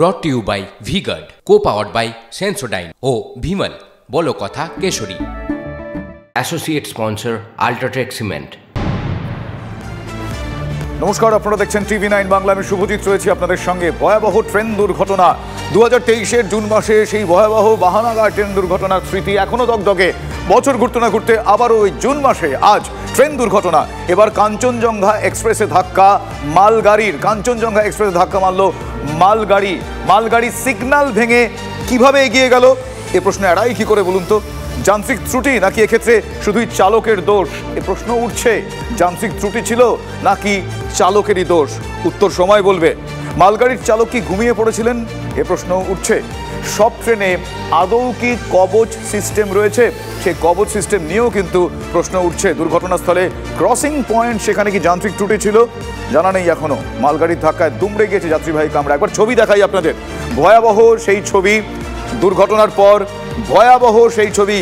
ব্রট to you by V-Guard, co-powered by Sensodyne ও ভিমল বলো কথা কেশরী। Associate sponsor UltraTech cement. নমস্কার, আপনারা দেখছেন টিভি 9 বাংলা। আমি শুভজিৎ রয়েছি আপনাদের সঙ্গে। ভয়াবহ ট্রেন দুর্ঘটনা 2023-এর জুন মাসে, সেই ভয়াবহ বাহানাগার ট্রেন দুর্ঘটনার স্মৃতি এখনো দগদগে। বছর ঘুরতে না ঘুরতে আবারও ওই জুন মাসে আজ ট্রেন দুর্ঘটনা। এবার কাঞ্চনজঙ্ঘা এক্সপ্রেসে ধাক্কা মালগাড়ির। কাঞ্চনজঙ্ঘা এক্সপ্রেসে ধাক্কা মারল মালগাড়ি সিগন্যাল ভেঙে কিভাবে এগিয়ে গেল, এ প্রশ্ন এড়াই কি করে বলুন তো? যান্ত্রিক ত্রুটি নাকি এক্ষেত্রে শুধুই চালকের দোষ, এ প্রশ্ন উঠছে। যান্ত্রিক ত্রুটি ছিল নাকি চালকেরই দোষ? উত্তর সময় বলবে। মালগাড়ির চালক কি ঘুমিয়ে পড়েছিলেন, এ প্রশ্ন উঠছে। সব ট্রেনে আদৌ কি কবচ সিস্টেম রয়েছে, সেই কবচ সিস্টেম নিয়েও কিন্তু প্রশ্ন উঠছে। দুর্ঘটনাস্থলে ক্রসিং পয়েন্ট, সেখানে কি যান্ত্রিক ত্রুটি ছিল? জানা নেই এখনো। মালগাড়ির ধাক্কায় দুমড়ে গিয়েছে যাত্রীবাহী কামরা। একবার ছবি দেখাই আপনাদের। ভয়াবহ সেই ছবি, দুর্ঘটনার পর ভয়াবহ সেই ছবি।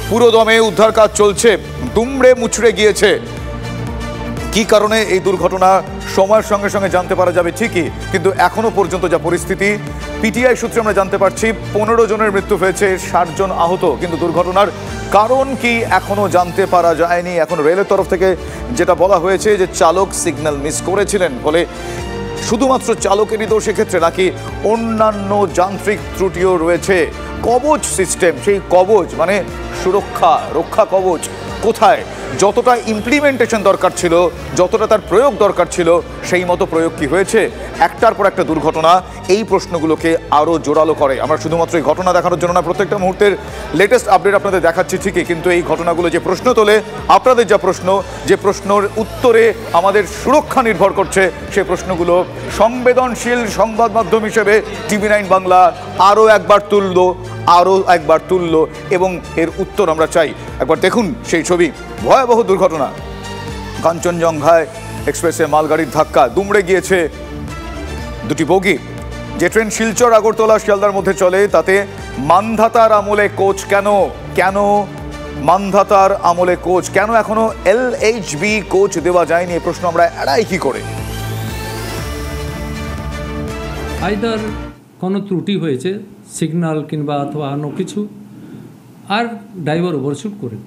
পুরো দমে উদ্ধার কাজ চলছে, দুমড়ে মুচড়ে গিয়েছে। কি কারণে এই দুর্ঘটনা সময়ের সঙ্গে সঙ্গে জানতে পারা যাবে ঠিকই, কিন্তু এখনো পর্যন্ত যা পরিস্থিতি, পিটিআই সূত্রে আমরা জানতে পারছি 15 জনের মৃত্যু হয়েছে, 60 জন আহত। কিন্তু দুর্ঘটনার কারণ কি এখনো জানতে পারা যায়নি। এখন রেলের তরফ থেকে যেটা বলা হয়েছে যে চালক সিগন্যাল মিস করেছিলেন, ফলে শুধুমাত্র চালকেরই দোষ এক্ষেত্রে, নাকি অন্যান্য যান্ত্রিক ত্রুটিও রয়েছে। কবচ সিস্টেম, সেই কবচ মানে রক্ষা কবচ কোথায়? যতটা ইমপ্লিমেন্টেশন দরকার ছিল, যতটা তার প্রয়োগ দরকার ছিল, সেই মতো প্রয়োগ কি হয়েছে? একটার পর একটা দুর্ঘটনা এই প্রশ্নগুলোকে আরও জোরালো করে। আমরা শুধুমাত্র এই ঘটনা দেখানোর জন্য না, প্রত্যেকটা মুহূর্তের লেটেস্ট আপডেট আপনাদের দেখাচ্ছি ঠিকই, কিন্তু এই ঘটনাগুলো যে প্রশ্ন তোলে, আপনাদের যা প্রশ্ন, যে প্রশ্নের উত্তরে আমাদের সুরক্ষা নির্ভর করছে, সেই প্রশ্নগুলো সংবেদনশীল সংবাদ মাধ্যম হিসেবে টিভি 9 বাংলা আরও একবার তুললো এবং এর উত্তর আমরা চাই। একবার দেখুন সেই ছবি। ভয়াবহ দুর্ঘটনা, কাঞ্চনজঙ্ঘায় এক্সপ্রেসে মালগাড়ির ধাক্কা, দুমড়ে গিয়েছে দুটি বগি। যে ট্রেন শিলচর আগরতলা শিয়ালদার মধ্যে চলে, তাতে মান্ধাতার আমলে কোচ কেন মান্ধাতার আমলে কোচ কেন এখনো LHB কোচ দেওয়া যায়নি, এই প্রশ্ন আমরা এড়াই কি করে? আইদার কোনো ত্রুটি হয়েছে, সিগন্যাল কিংবা অথবা অন্য কিছু, আর ড্রাইভার ওভারশুট করে।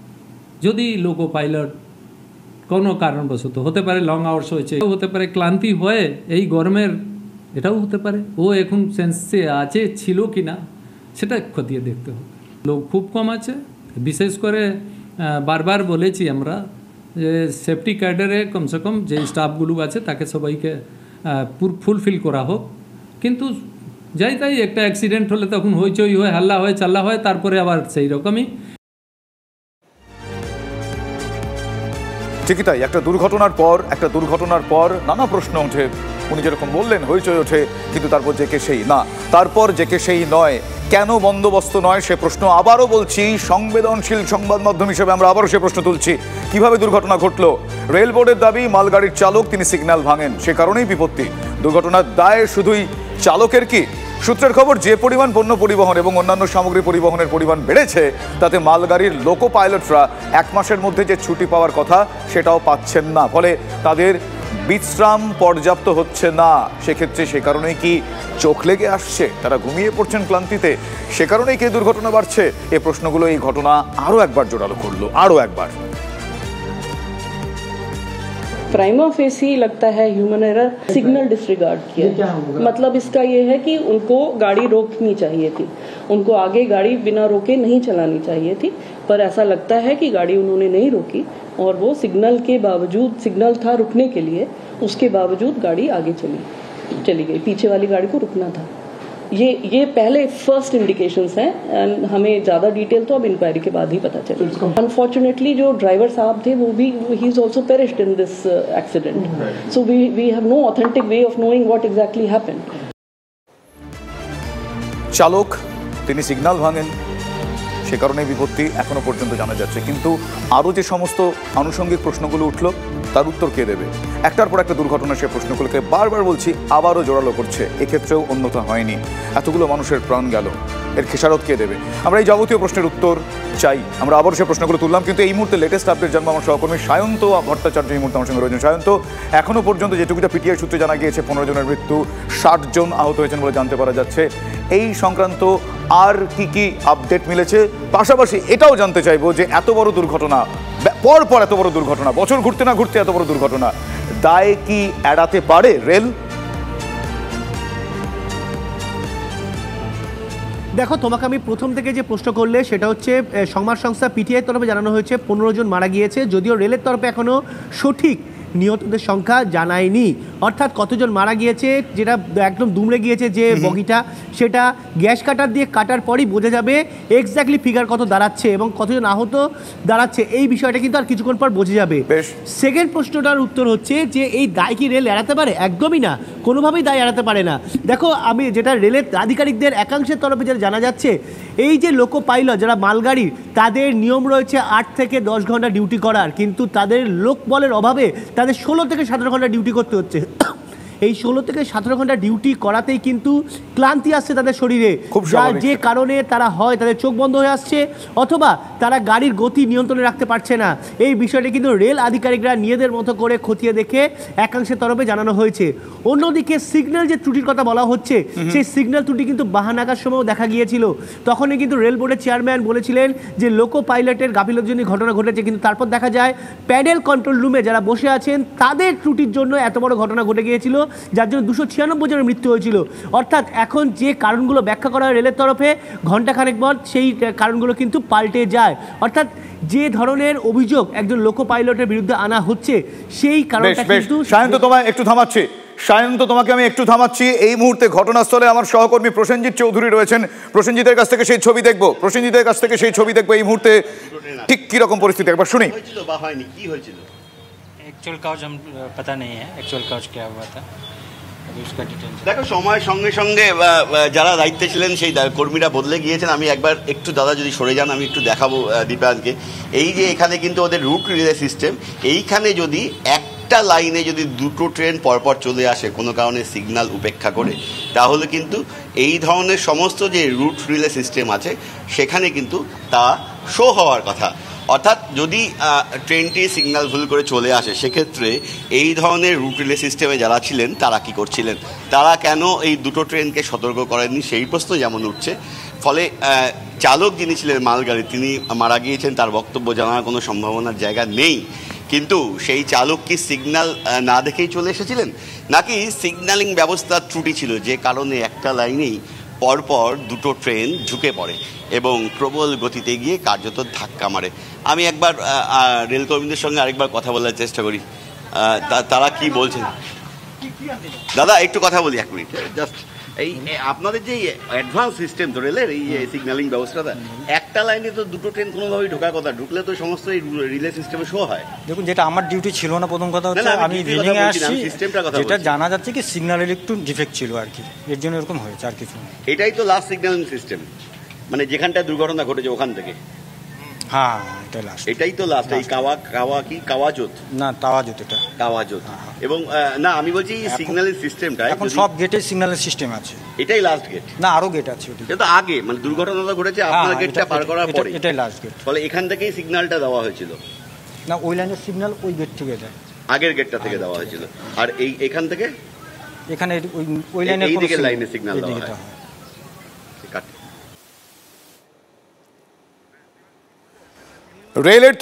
যদি লোকো পাইলট কোনো কারণবশত হতে পারে, লং আওয়ার্স হয়েছে, হতে পারে ক্লান্তি হয়ে, এই গরমের এটাও হতে পারে, ও এখন সেন্সে আছে ছিল কি না সেটা খতিয়ে দেখতে হবে। লোক খুব কম আছে, বিশেষ করে বারবার বলেছি আমরা যে সেফটি ক্যাডারে কমসে কম যে স্টাফগুলো আছে তাকে সবাইকে ফুলফিল করা হোক। কিন্তু যাই তাই একটা অ্যাক্সিডেন্ট হলে তখন হইচই হয়, হাল্লা হয়, চাল্লা হয়, তারপরে আবার সেই রকমই। ঠিকই তাই, একটা দুর্ঘটনার পর নানা প্রশ্ন ওঠে। উনি যেরকম বললেন হইচই ওঠে, কিন্তু তারপর যে কে সেই না, তারপর যে কে সেই নয়, কেন বন্দোবস্ত নয়, সে প্রশ্ন আবারও বলছি। সংবেদনশীল সংবাদ মাধ্যম হিসেবে আমরা আবারও সে প্রশ্ন তুলছি। কিভাবে দুর্ঘটনা ঘটলো? রেল বোর্ডের দাবি মালগাড়ির চালক তিনি সিগন্যাল ভাঙেন, সে কারণেই বিপত্তি। দুর্ঘটনার দায় শুধুই চালকের কি? সূত্রের খবর, যে পরিমাণ পণ্য পরিবহন এবং অন্যান্য সামগ্রী পরিবহনের পরিমাণ বেড়েছে, তাতে মালগাড়ির লোকো পাইলটরা 1 মাসের মধ্যে যে ছুটি পাওয়ার কথা সেটাও পাচ্ছেন না, ফলে তাদের বিশ্রাম পর্যাপ্ত হচ্ছে না। সেক্ষেত্রে সে কারণেই কি চোখ লেগে আসছে, তারা ঘুমিয়ে পড়ছেন ক্লান্তিতে, সে কারণেই কি দুর্ঘটনা বাড়ছে? এই প্রশ্নগুলো এই ঘটনা আরও একবার জোরালো করলো, আরও একবার। प्राइमा फेसी लगता है ह्यूमन एरर, सिग्नल डिसरिगार्ड किया। मतलब इसका ये है कि उनको गाड़ी रोकनी चाहिए थी, उनको आगे गाड़ी बिना रोके नहीं चलानी चाहिए थी, पर ऐसा लगता है कि गाड़ी उन्होंने नहीं रोकी और वो सिग्नल के बावजूद, सिग्नल था रुकने के लिए, उसके बावजूद गाड़ी आगे चली गई। पीछे वाली गाड़ी को रुकना था। ये पहले फर्स्ट इंडिकेशंस हैं, एंड हमें ज़्यादा डिटेल तो अब इंक्वायरी के बाद ही पता चले। अनफॉर्चुनेटली जो ड्राइवर साहब थे वो भी he is also perished in this accident, so we have no authentic way of knowing what exactly happened. চালক তিনি সিগন্যাল ভাঙেন, সে কারণে বিপত্তি এখনো পর্যন্ত জানা যাচ্ছে। কিন্তু আরও যে সমস্ত আনুষঙ্গিক প্রশ্নগুলো উঠল তার উত্তর কে দেবে? একটার পর একটা দুর্ঘটনা সে প্রশ্নগুলোকে বারবার বলছি আবারও জোরালো করছে। এক্ষেত্রেও অন্যথা হয়নি, এতগুলো মানুষের প্রাণ গেল, এর খেসারত কে দেবে? আমরা এই যাবতীয় প্রশ্নের উত্তর চাই। আমরা আবারও সে প্রশ্নগুলো তুললাম, কিন্তু এই মুহূর্তে লেটেস্ট আপডেট জানবো আমার সহকর্মী সায়ন্ত ভট্টাচার্য এই মুহূর্তে আমার সঙ্গে রয়েছেন। সায়ন্ত, এখনো পর্যন্ত যেটুকুটা পিটিআই সূত্রে জানা গিয়েছে 15 জনের মৃত্যু, 60 জন আহত হয়েছেন বলে জানতে পারা যাচ্ছে। এই সংক্রান্ত আর কি আপডেট মিলেছে? পাশাপাশি এটাও জানতে চাইবো যে এত বড় দুর্ঘটনা, পর এত বড় দুর্ঘটনা, বছর ঘুরতে না ঘুরতে এত বড় দুর্ঘটনা, দায় কি এড়াতে পারে রেল? দেখো, তোমাকে আমি প্রথম থেকে যে প্রশ্ন করলে সেটা হচ্ছে সংবাদ সংস্থা পিটিআই তরফে জানানো হয়েছে 15 জন মারা গিয়েছে, যদিও রেলের তরফে এখনো সঠিক নিহতদের সংখ্যা জানায়নি। অর্থাৎ কতজন মারা গিয়েছে, যেটা একদম দুমড়ে গিয়েছে যে বগিটা, সেটা গ্যাস কাটার দিয়ে কাটার পরই বোঝা যাবে এক্স্যাক্টলি ফিগার কত দাঁড়াচ্ছে এবং কতজন আহত দাঁড়াচ্ছে। এই বিষয়টা কিন্তু আর কিছুক্ষণ পর বোঝা যাবে। সেকেন্ড প্রশ্নটার উত্তর হচ্ছে যে এই দায় কি রেল এড়াতে পারে? একদমই না, কোনোভাবেই দায় এড়াতে পারে না। দেখো, আমি যেটা রেলের আধিকারিকদের একাংশের তরফে যেটা জানা যাচ্ছে, এই যে লোকো পাইলট যারা মালগাড়ির, তাদের নিয়ম রয়েছে 8 থেকে 10 ঘন্টা ডিউটি করার, কিন্তু তাদের লোক বলের অভাবে তাদের 16 থেকে 17 ঘন্টা ডিউটি করতে হচ্ছে। এই 16 থেকে 17 ঘন্টা ডিউটি করাতেই কিন্তু ক্লান্তি আসছে তাদের শরীরে, যে কারণে তারা হয় তাদের চোখ বন্ধ হয়ে আসছে অথবা তারা গাড়ির গতি নিয়ন্ত্রণে রাখতে পারছে না। এই বিষয়টা কিন্তু রেল আধিকারিকরা নিজেদের মতো করে খতিয়ে দেখে একাংশের তরফে জানানো হয়েছে। অন্যদিকে সিগন্যাল যে ত্রুটির কথা বলা হচ্ছে, সেই সিগন্যাল ত্রুটি কিন্তু 12 নাগাদ সময়ও দেখা গিয়েছিল। তখনই কিন্তু রেল বোর্ডের চেয়ারম্যান বলেছিলেন যে লোকো পাইলটের গাফিলতির জন্য ঘটনা ঘটেছে, কিন্তু তারপর দেখা যায় প্যাডেল কন্ট্রোল রুমে যারা বসে আছেন তাদের ত্রুটির জন্য এত বড় ঘটনা ঘটে গিয়েছিল, যার জন্য 296 জনের মৃত্যু হয়েছিল। অর্থাৎ এখন যে কারণগুলো ব্যাখ্যা করা হয় রেলের তরফে, ঘণ্টাখানেক পর সেই কারণগুলো কিন্তু পাল্টে যায়। অর্থাৎ যে ধরনের অভিযোগ একজন লোকো পাইলটের বিরুদ্ধে আনা হচ্ছে, সেই কারণটা কিন্তু সায়ন্ত তোমাকে আমি একটু থামাচ্ছি। এই মুহূর্তে ঘটনাস্থলে আমার সহকর্মী প্রসেনজিৎ চৌধুরী রয়েছেন। প্রসেনজিতের কাছ থেকে সেই ছবি দেখবো, এই মুহূর্তে ঠিক কি রকম পরিস্থিতি একবার শুনি। एक्चुअल काउच हम पता नहीं है एक्चुअल काउच क्या हुआ था, अभी उसका डिटेल। দেখো, সময়ের সঙ্গে সঙ্গে যারা দায়িত্বে ছিলেন সেই কর্মীরা বদলে গিয়েছেন। আমি একবার একটু দাদা যদি সরে যান, আমি একটু দেখাবো দীপায়নকে। এই যে এখানে কিন্তু ওদের রুট রিলে সিস্টেম, এইখানে যদি একটা লাইনে যদি দুটো ট্রেন পরপর চলে আসে কোনো কারণে সিগন্যাল উপেক্ষা করে, তাহলে কিন্তু এই ধরনের সমস্ত যে রুট রিলে সিস্টেম আছে সেখানে কিন্তু তা শো হওয়ার কথা। অর্থাৎ যদি ট্রেনটি সিগন্যাল ভুল করে চলে আসে, সেক্ষেত্রে এই ধরনের রুট রিলে সিস্টেমে যারা ছিলেন তারা কি করছিলেন, তারা কেন এই দুটো ট্রেনকে সতর্ক করেননি, সেই প্রশ্ন যেমন উঠছে। ফলে চালক যিনি ছিলেন মালগাড়ি, তিনি মারা গিয়েছেন, তার বক্তব্য জানার কোনো সম্ভাবনার জায়গা নেই। কিন্তু সেই চালক কি সিগন্যাল না দেখেই চলে এসেছিলেন, নাকি সিগন্যালিং ব্যবস্থার ত্রুটি ছিল, যে কারণে একটা লাইনেই পরপর দুটো ট্রেন ঝুঁকে পড়ে এবং প্রবল গতিতে গিয়ে কার্যত ধাক্কা মারে? আমি একবার রেলকর্মীদের সঙ্গে আরেকবার কথা বলার চেষ্টা করি, তারা কি বলছেন। দাদা একটু কথা বলি 1 মিনিট জাস্ট। এই আপনাদের যে অ্যাডভান্স সিস্টেম তো রেলের এই সিগন্যালিং ব্যবস্থাটা, একটা লাইনে তো দুটো ট্রেন কোনোভাবেই ঢোকার কথা, ঢুকলে তো সমস্ত এই রিলে সিস্টেমে শো হয়। দেখুন, যেটা আমার ডিউটি ছিল না, প্রথম কথা হচ্ছে আমি রিডিং এ আসছি, যেটা জানা যাচ্ছে কি সিগন্যালের একটু ডিফেক্ট ছিল আর কি, এর জন্য এরকম হয়েছে, আর কিছু না। এটাই তো লাস্ট সিগন্যালিং সিস্টেম, মানে যেখানটায় দুর্ঘটনা ঘটেছে ওখান থেকে। হ্যাঁ, এটাই তো লাস্ট। এই কাওয়াজোত না, তাওয়াজোত, এটা কাওয়াজোত। এবং না, আমি বলছি সিগন্যালিং সিস্টেমটা এখন সব গেটে সিগন্যালের সিস্টেম আছে, এটাই লাস্ট গেট না, আরো গেট আছে। এটা তো আগে, মানে দুর্ঘটনাটা ঘটেছে আপনার গেটটা পার করার পরে, এটাই লাস্ট গেট। ফলে এখান থেকেই সিগন্যালটা দেওয়া হয়েছিল না, ওই লাইনের সিগন্যাল ওই গেট থেকে দেয়, আগের গেটটা থেকে দেওয়া হয়েছিল। আর এই এখান থেকে এখানে ওই লাইনের এই দিকের লাইনে সিগন্যাল দেওয়া হয়। রেলের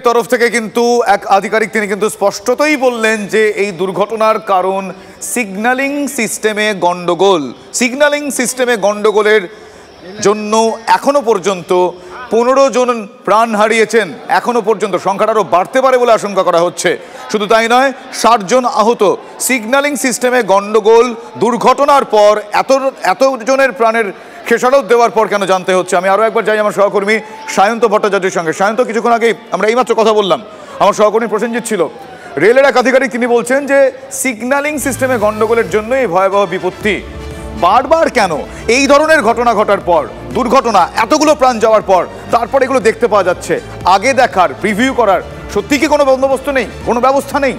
তরফ থেকে কিন্তু এক আধিকারিক তিনি কিন্তু স্পষ্টতই বললেন যে এই দুর্ঘটনার কারণ সিগন্যালিং সিস্টেমে গন্ডগোলের জন্য এখনো পর্যন্ত 15 জন প্রাণ হারিয়েছেন। এখনো পর্যন্ত সংখ্যাটা আরও বাড়তে পারে বলে আশঙ্কা করা হচ্ছে। শুধু তাই নয়, 60 জন আহত। সিগন্যালিং সিস্টেমে গন্ডগোল, দুর্ঘটনার পর এত জনের প্রাণের খেসারত দেওয়ার পর কেন জানতে হচ্ছে। আমি আরও একবার যাই আমার সহকর্মী সায়ন্ত ভট্টাচার্যের সঙ্গে। সায়ন্ত, কিছুক্ষণ আগেই আমরা এইমাত্র কথা বললাম, আমার সহকর্মী প্রসেনজিৎ ছিল, রেলের এক আধিকারিক, তিনি বলছেন যে সিগন্যালিং সিস্টেমে গন্ডগোলের জন্য এই ভয়াবহ বিপত্তি। বারবার কেন এই ধরনের ঘটনা ঘটার পর, দুর্ঘটনা এতগুলো প্রাণ যাওয়ার পর তারপর এগুলো দেখতে পাওয়া যাচ্ছে? আগে দেখার, প্রিভিউ করার সত্যি কি কোনো বন্দোবস্ত নেই, কোনো ব্যবস্থা নেই?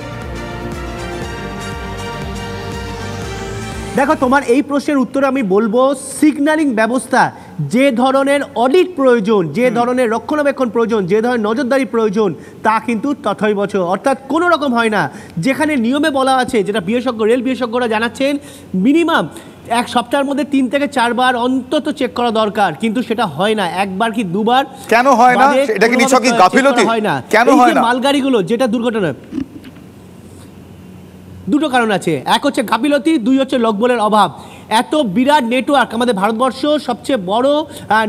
দেখো, তোমার এই প্রশ্নের উত্তরে আমি বলবো সিগন্যালিং ব্যবস্থা যে ধরনের অডিট প্রয়োজন, যে ধরনের রক্ষণাবেক্ষণ প্রয়োজন, যে ধরনের নজরদারি প্রয়োজন তা কিন্তু তথৈবচ, অর্থাৎ কোনো রকম হয় না। যেখানে নিয়মে বলা আছে, যেটা বিশেষজ্ঞ রেল বিশেষজ্ঞরা জানাচ্ছেন, মিনিমাম এক সপ্তাহের মধ্যে 3 থেকে 4 বার অন্তত চেক করা দরকার, কিন্তু সেটা হয় না। একবার কি দুবার কেন হয় না? এটা কি নিছক গাফিলতি? হয় না। কেন হয় না? মালগাড়িগুলো যেটা দুর্ঘটনা, দুটো কারণ আছে। এক হচ্ছে গাফিলতি, 2 হচ্ছে লোকবলের অভাব। এত বিরাট নেটওয়ার্ক, আমাদের ভারতবর্ষ সবচেয়ে বড়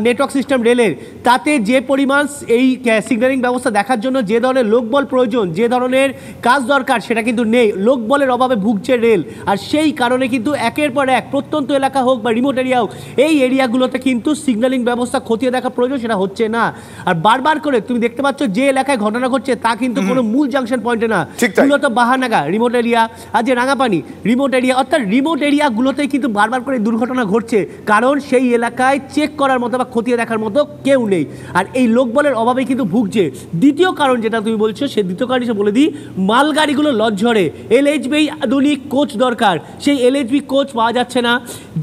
নেটওয়ার্ক সিস্টেম রেলের, তাতে যে পরিমাণ এই সিগন্যালিং ব্যবস্থা দেখার জন্য যে ধরনের লোকবল প্রয়োজন, যে ধরনের কাজ দরকার, সেটা কিন্তু নেই। লোকবলের অভাবে ভুগছে রেল, আর সেই কারণে কিন্তু একের পর এক প্রত্যন্ত এলাকা হোক বা রিমোট এরিয়া হোক, এই এরিয়াগুলোতে কিন্তু সিগন্যালিং ব্যবস্থা খতিয়ে দেখা প্রয়োজন, সেটা হচ্ছে না। আর বারবার করে তুমি দেখতে পাচ্ছ যে এলাকায় ঘটনা ঘটছে তা কিন্তু কোনো মূল জাংশন পয়েন্টে না, মূলত বাহানাগা রিমোট এরিয়া আর যে রাঙাপানি রিমোট এরিয়া, অর্থাৎ রিমোট এরিয়াগুলোতেই কিন্তু বারবার করে দুর্ঘটনা ঘটছে, কারণ সেই এলাকায় চেক করার মতো বা খতিয়ে দেখার মতো কেউ নেই। আর এই লোকবলের অভাবে কিন্তু ভুগছে। দ্বিতীয় কারণ যেটা তুমি বলছো, সেই দ্বিতীয় কারণ হিসেবে বলে দিই, মালগাড়িগুলো লজ্জরে। এলএইচবি আধুনিক কোচ দরকার, সেই এলএইচবি কোচ পাওয়া যাচ্ছে না।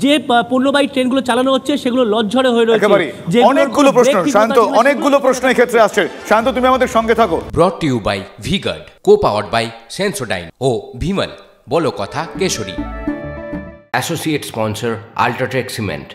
যে পণ্যবাহী ট্রেনগুলো চালানো হচ্ছে সেগুলো লজ্জরে হয়ে রয়েছে। অনেকগুলো প্রশ্ন শান্ত, অনেকগুলো প্রশ্ন এই ক্ষেত্রে আসছে। শান্ত, তুমি আমাদের সঙ্গে থাকো। Brought to you by V Guard, co powered by Sensodyne ও ভিমল, বলো কথা Keshari. Associate sponsor Ultratech Cement.